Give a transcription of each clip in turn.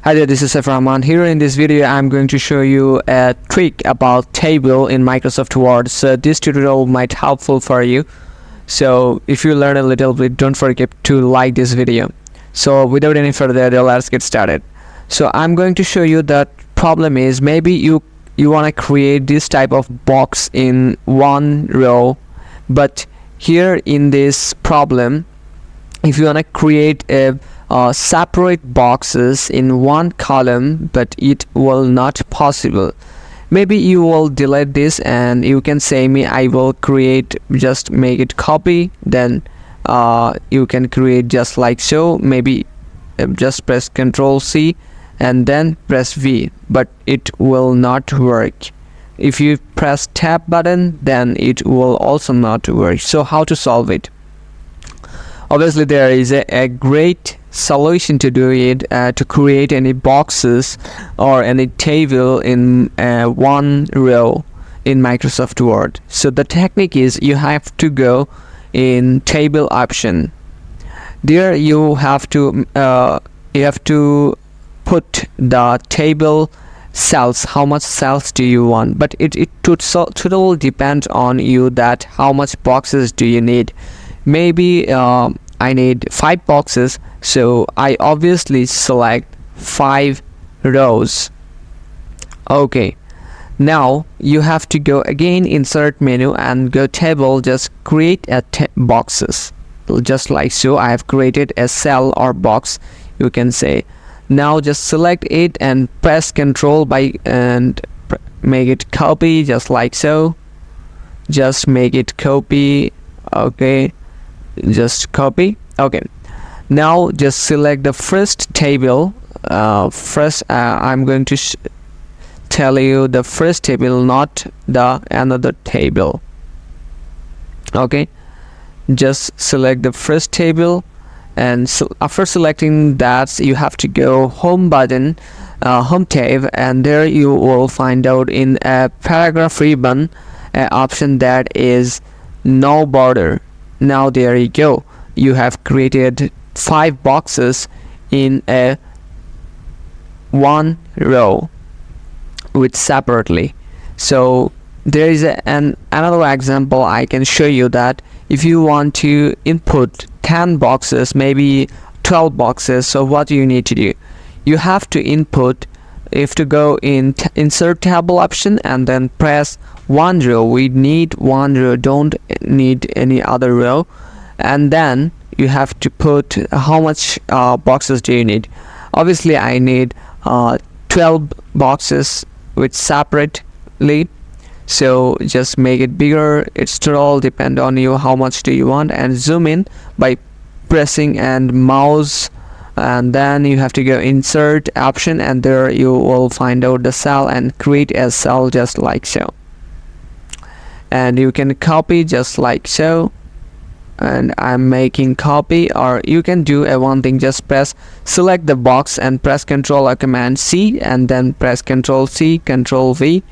Hi there, this is Saif Rahman. Here in this video, I'm going to show you a trick about table in Microsoft Word. So this tutorial might helpful for you. So if you learn a little bit, don't forget to like this video. So without any further ado, let's get started. So I'm going to show you that problem is maybe you want to create this type of box in one row, but here in this problem, if you want to create a separate boxes in one column, but it will not possible. Maybe you will delete this and you can say me I will create, just make it copy, then you can create just like so. Maybe just press Ctrl C and then press V, but it will not work. If you press tab button, then it will also not work. So how to solve it? Obviously there is a great solution to do it, to create any boxes or any table in one row in Microsoft Word. So the technique is you have to go in table option. There you have to put the table cells, how much cells do you want, but it totally depends on you that how much boxes do you need. Maybe I need 5 boxes, so I obviously select 5 rows. Okay, now you have to go again insert menu and go table, just create a boxes just like so. I have created a cell or box, you can say. Now just select it and press Ctrl by and make it copy just like so. Just make it copy. Okay, just copy. Okay, now just select the first table. I'm going to tell you the first table, not the another table. Okay, just select the first table, and after selecting that, you have to go home button, home tab, and there you will find out in a paragraph ribbon option that is no border. Now there you go, you have created 5 boxes in a one row with separately. So there is another example I can show you, that if you want to input 10 boxes, maybe 12 boxes, so what do you need to do? You have to input, if to go in insert table option and then press one row. We need one row, don't need any other row. And then you have to put how much boxes do you need. Obviously I need 12 boxes with separately, so just make it bigger. It's all depend on you how much do you want, and zoom in by pressing and mouse, and then you have to go insert option, and there you will find out the cell and create a cell just like so. And you can copy just like so, and I'm making copy. Or you can do one thing, just press select the box and press Ctrl or Command C, and then press Ctrl C, Ctrl V,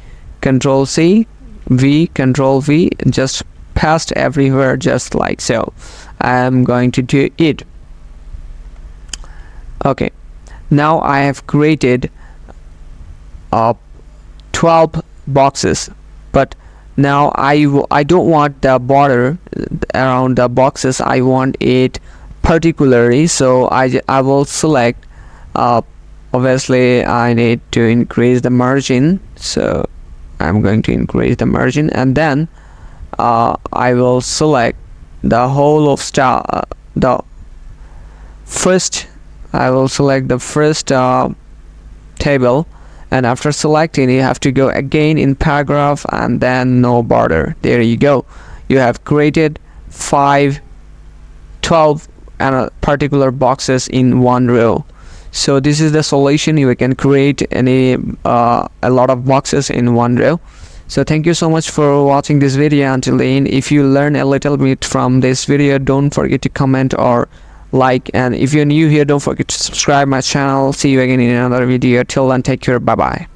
Ctrl C, V, Ctrl V, just paste everywhere just like so. I'm going to do it. Okay, now I have created 12 boxes, but now I don't want the border around the boxes. I want it particularly, so I will select, obviously I need to increase the margin, so I'm going to increase the margin, and then I will select the whole of I will select the first table, and after selecting, you have to go again in paragraph and then no border. There you go, you have created 12 particular boxes in one row. So this is the solution. You can create a lot of boxes in one row. So thank you so much for watching this video until the end. If you learn a little bit from this video, don't forget to comment or like, and if you're new here, don't forget to subscribe my channel. See you again in another video. Till then, take care. Bye bye.